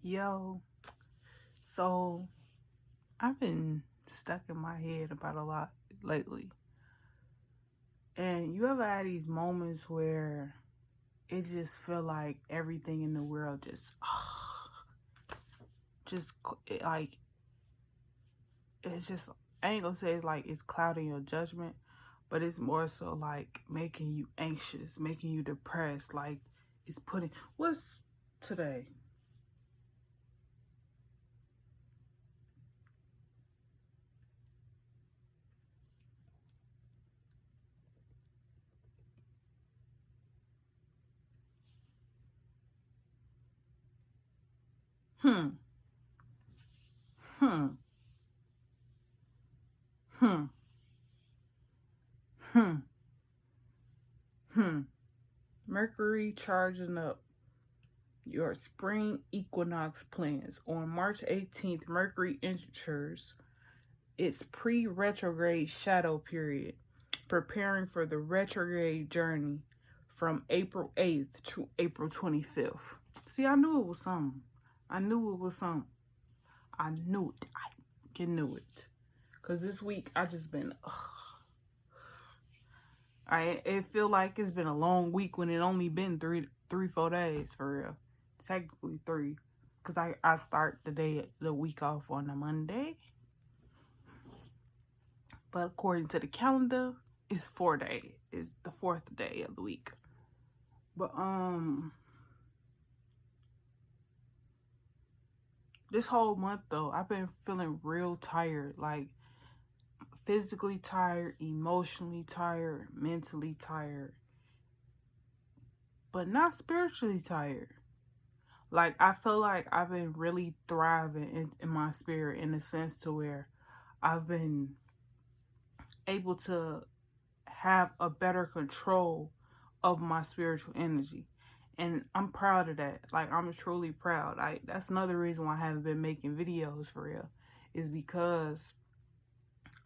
Yo, so I've been stuck in my head about a lot lately. And you ever had these moments where it just feel like everything in the world just like, it's just, I ain't gonna say it's like it's clouding your judgment, but it's more so like making you anxious, making you depressed. Like it's what's today? Hmm, hmm, hmm, hmm, hmm. Mercury charging up your spring equinox plans. On March 18th, Mercury enters its pre retrograde shadow period, preparing for the retrograde journey from April 8th to April 25th. See, I knew it was something. I knew it was something. I knew it. I knew it. Because this week I just been, it feel like it's been a long week when it only been 4 days for real. Technically three, because I start the week off on a Monday, but according to the calendar, it's 4 days. It's the fourth day of the week. But this whole month though, I've been feeling real tired, like physically tired, emotionally tired, mentally tired, but not spiritually tired. Like I feel like I've been really thriving in my spirit in the sense to where I've been able to have a better control of my spiritual energy. And I'm proud of that. Like I'm truly proud. That's another reason why I haven't been making videos for real. Is because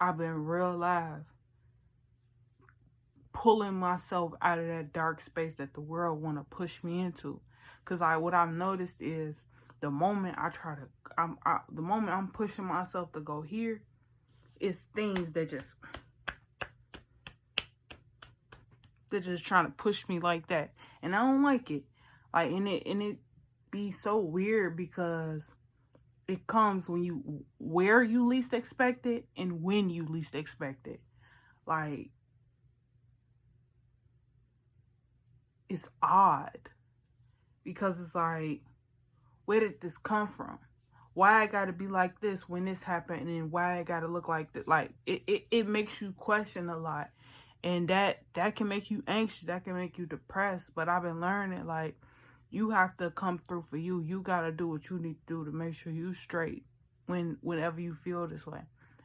I've been real live pulling myself out of that dark space that the world wanna push me into. Cause what I've noticed is the moment the moment I'm pushing myself to go here, it's things they're just trying to push me like that, and I don't like it. Like, and it be so weird because it comes when you where you least expect it and when you least expect it. Like it's odd because it's like, where did this come from? Why I gotta be like this when this happened, and why I gotta look like that? Like it makes you question a lot, and that can make you anxious. That can make you depressed. But I've been learning, like, you have to come through for you. You gotta do what you need to do to make sure you straight whenever you feel this way,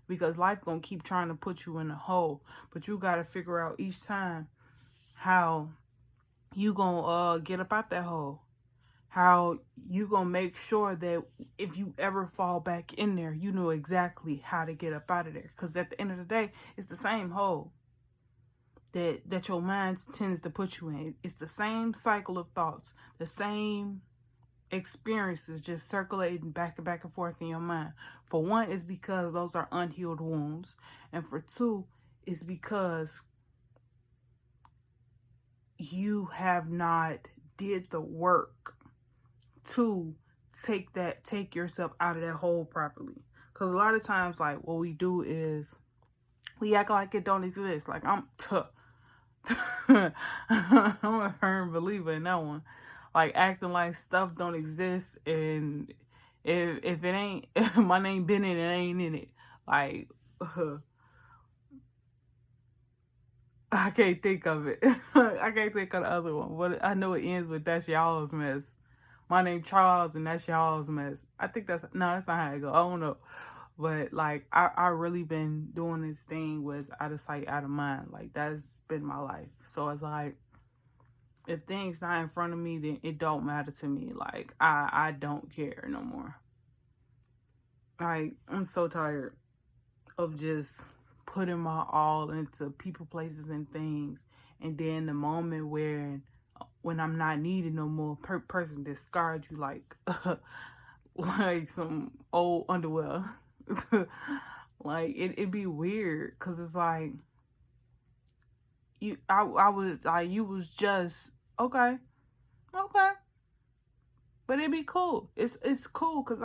because life gonna keep trying to put you in a hole. But you gotta figure out each time how you gonna get up out that hole, how you gonna make sure that if you ever fall back in there, you know exactly how to get up out of there. Because at the end of the day, it's the same hole that your mind tends to put you in. It's the same cycle of thoughts, the same experiences just circulating back and forth in your mind. For one, it's because those are unhealed wounds, and for two, it's because you have not did the work to take yourself out of that hole properly. Because a lot of times, like, what we do is we act like it don't exist. Like, I'm a firm believer in that one. Like, acting like stuff don't exist, and if it ain't my name been in it, ain't in it. Like, I can't think of it. I can't think of the other one, but I know it ends with "that's y'all's mess." My name Charles, and that's y'all's mess. I think that's not how it go. I don't know, but like I really been doing this thing was out of sight, out of mind. Like that's been my life. So it's like, if things not in front of me, then it don't matter to me. Like I don't care no more. Like I'm so tired of just putting my all into people, places, and things, and then the moment when I'm not needed no more, person discards you like some old underwear. Like it'd be weird because it's like I was like, you was just okay, okay, but it'd be cool. It's cool because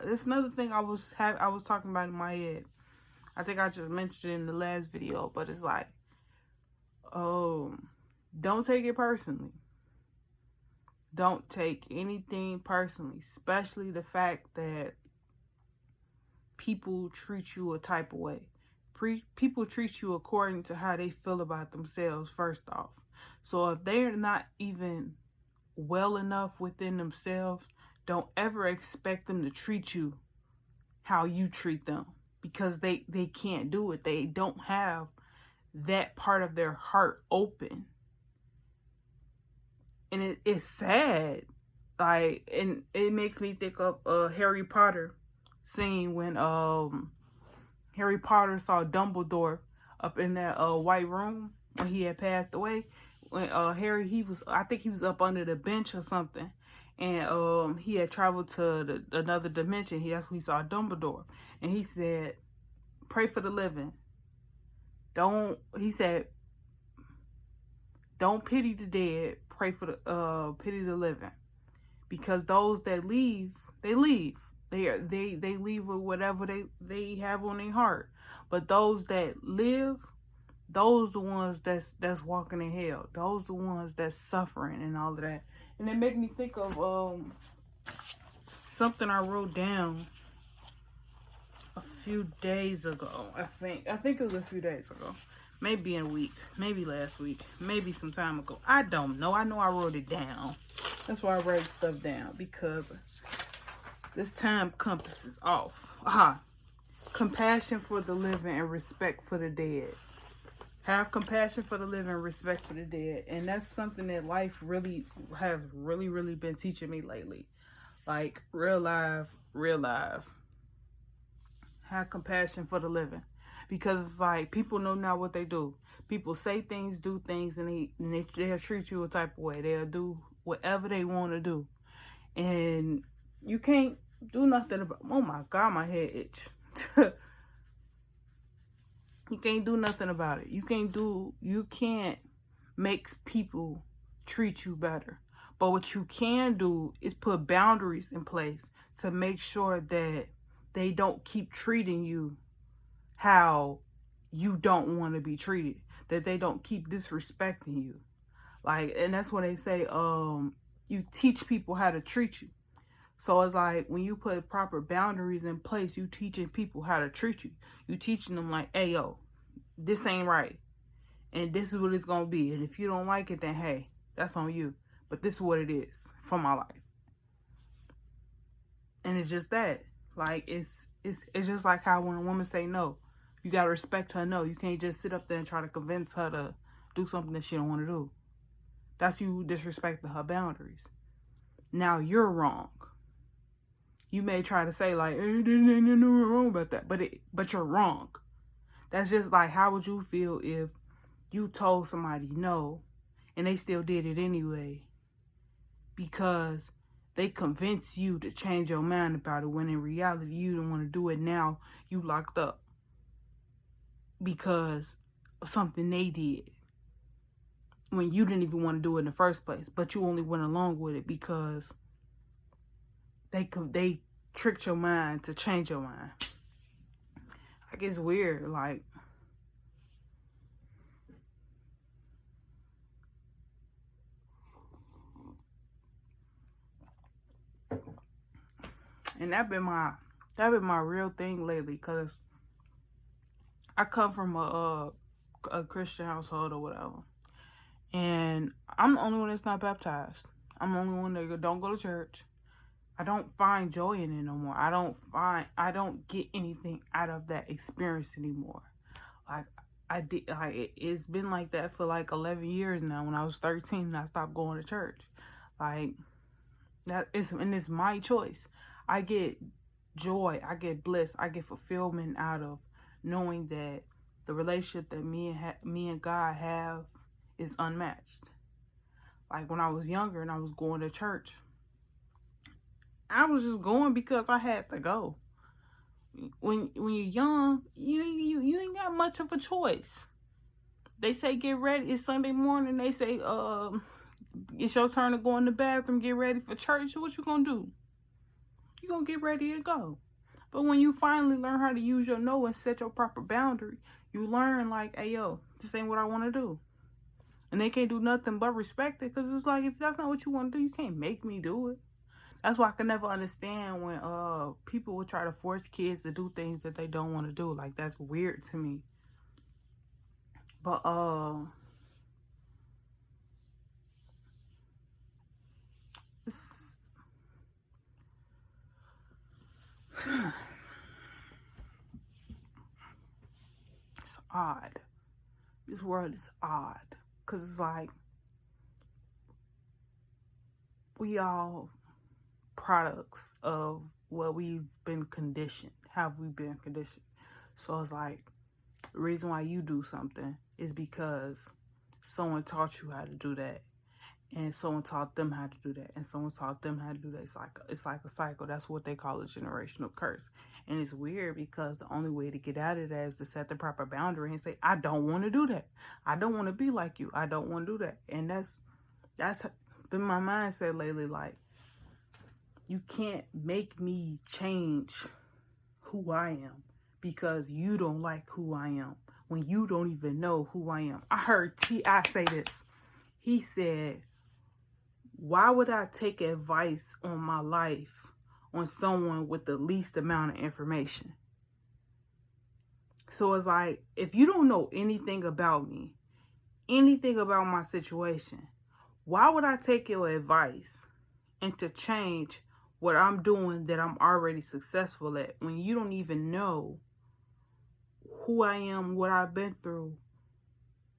it's another thing I was talking about in my head. I think I just mentioned it in the last video, but it's like, don't take it personally. Don't take anything personally, especially the fact that people treat you a type of way. People treat you according to how they feel about themselves, first off. So if they're not even well enough within themselves, don't ever expect them to treat you how you treat them, because they can't do it. They don't have that part of their heart open. And it's sad. Like, and it makes me think of Harry Potter scene when Harry Potter saw Dumbledore up in that white room when he had passed away. When I think he was up under the bench or something, and he had traveled to another dimension. That's when he saw Dumbledore, and he said, "Pray for the living. He said, don't pity the dead. Pray for the pity the living, because those that leave, they leave. They leave with whatever they have on their heart. But those that live, those the ones that's walking in hell. Those the ones that's suffering and all of that." And it made me think of something I wrote down a few days ago. I think it was a few days ago. Maybe in a week, maybe last week, maybe some time ago. I don't know. I know I wrote it down. That's why I write stuff down, because this time compass is off. Compassion for the living and respect for the dead. Have compassion for the living and respect for the dead. And that's something that life really has really been teaching me lately. Like, real life. Have compassion for the living. Because it's like, people know now what they do. People say things, do things, and they'll treat you a type of way. They'll do whatever they want to do. And you can't do nothing about... Oh my God, my head itch. You can't do nothing about it. You can't make people treat you better. But what you can do is put boundaries in place to make sure that they don't keep treating you how you don't want to be treated. That they don't keep disrespecting you. Like, and that's when they say, you teach people how to treat you. So it's like, when you put proper boundaries in place, you teaching people how to treat you. You teaching them like, hey, yo, this ain't right. And this is what it's going to be. And if you don't like it, then hey, that's on you. But this is what it is for my life. And it's just that. Like, it's just like how when a woman say no, you got to respect her no. You can't just sit up there and try to convince her to do something that she don't want to do. That's you disrespecting her boundaries. Now you're wrong. You may try to say like, hey, there's nothing wrong about that, but you're wrong. That's just like, how would you feel if you told somebody no and they still did it anyway because they convinced you to change your mind about it, when in reality you don't want to do it? Now you locked up because of something they did when you didn't even want to do it in the first place, but you only went along with it because they tricked your mind to change your mind. Like, it's weird. Like, and that been my real thing lately, because I come from a Christian household or whatever, and I'm the only one that's not baptized. I'm the only one that don't go to church. I don't find joy in it no more. I don't get anything out of that experience anymore. Like, it's been like that for like 11 years now. When I was 13, I stopped going to church. Like, it's my choice. I get joy, I get bliss, I get fulfillment out of knowing that the relationship that me and God have is unmatched. Like, when I was younger and I was going to church, I was just going because I had to go. When you're young, you ain't got much of a choice. They say get ready. It's Sunday morning. They say it's your turn to go in the bathroom. Get ready for church. What you gonna do? You gonna get ready to go. But when you finally learn how to use your no and set your proper boundary, you learn like, hey yo, this ain't what I want to do. And they can't do nothing but respect it, because it's like, if that's not what you want to do, you can't make me do it. That's why I can never understand when people would try to force kids to do things that they don't want to do. Like, that's weird to me. But it's odd. This world is odd, because it's like we all products of what we've been conditioned. Have we been conditioned? So it's like, the reason why you do something is because someone taught you how to do that, and someone taught them how to do that, and someone taught them how to do that. It's like a cycle. That's what they call a generational curse. And it's weird because the only way to get out of that is to set the proper boundary and say, I don't want to do that. I don't want to be like you. I don't want to do that. And that's been my mindset lately. Like, you can't make me change who I am because you don't like who I am when you don't even know who I am. I heard T.I. say this. He said, why would I take advice on my life on someone with the least amount of information? So it's like, if you don't know anything about me, anything about my situation, why would I take your advice and to change what I'm doing that I'm already successful at when you don't even know who I am, what I've been through?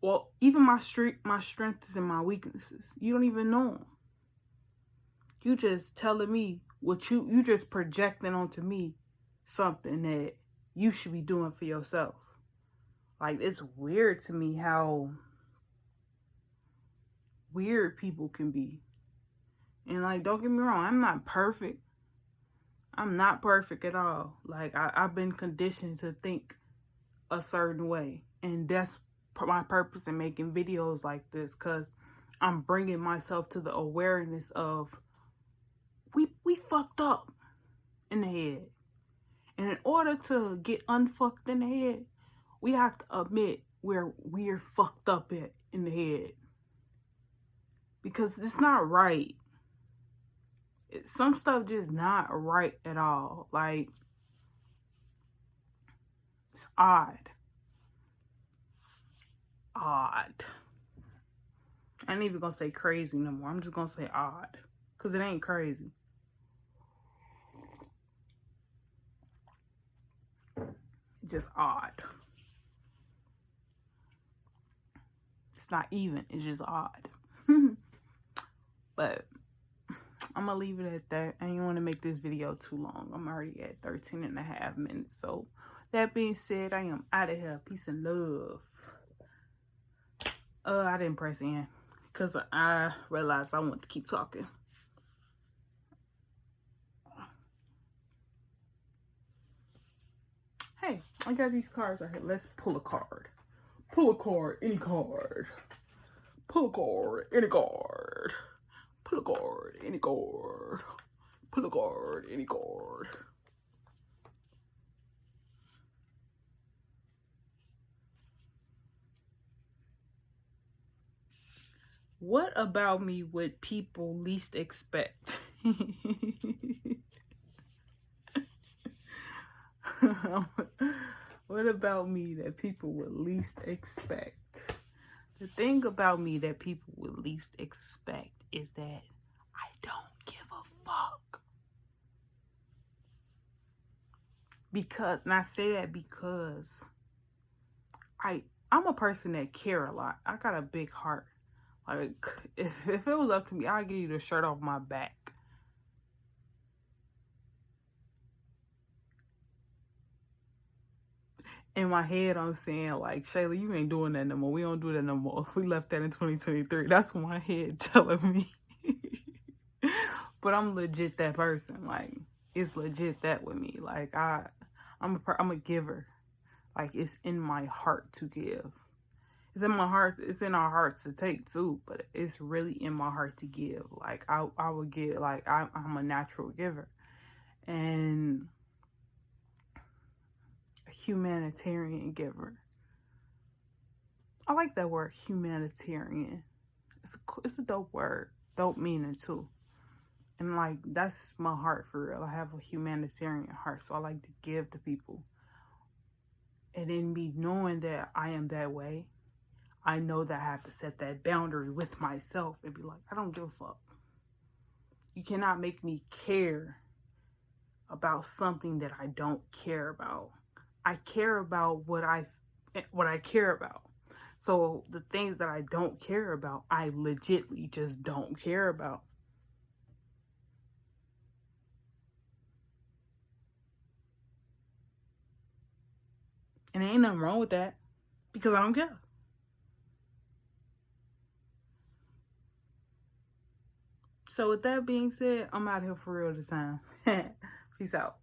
Well, even my strengths and my weaknesses. You don't even know them. You just telling me what you just projecting onto me something that you should be doing for yourself. Like, it's weird to me how weird people can be. And like, don't get me wrong, I'm not perfect. I'm not perfect at all. Like, I've been conditioned to think a certain way. And that's my purpose in making videos like this, because I'm bringing myself to the awareness of we fucked up in the head. And in order to get unfucked in the head, we have to admit where we're fucked up at in the head. Because it's not right. Some stuff just not right at all. Like, it's odd. Odd. I ain't even gonna say crazy no more. I'm just gonna say odd. Because it ain't crazy. It's just odd. It's not even. It's just odd. But I'm gonna leave it at that. I didn't want to make this video too long. I'm already at 13 and a half minutes. So that being said, I am out of here. Peace and love. I didn't press in because I realized I want to keep talking. Hey, I got these cards right here. Let's pull a card. Pull a card, any card. Pull a card, any card. Pull a card, any card. Pull a card, any card. What about me would people least expect? What about me that people would least expect? The thing about me that people would least expect is that I don't give a fuck. Because, and I say that because I'm a person that care a lot. I got a big heart. Like, if it was up to me, I'd give you the shirt off my back. In my head, I'm saying, like, Shayla, you ain't doing that no more. We don't do that no more. We left that in 2023. That's what my head telling me. But I'm legit that person. Like, it's legit that with me. Like, I'm a giver. Like, it's in my heart to give. It's in my heart. It's in our hearts to take too, but it's really in my heart to give. Like, I would give. Like, I'm a natural giver, and a humanitarian giver. I like that word, humanitarian. It's a dope word, dope meaning too. And like, that's my heart for real. I have a humanitarian heart, so I like to give to people. And in me knowing that I am that way, I know that I have to set that boundary with myself and be like, I don't give a fuck. You cannot make me care about something that I don't care about. I care about what I care about. So the things that I don't care about, I legitly just don't care about. And there ain't nothing wrong with that because I don't care. So with that being said, I'm out here for real this time. Peace out.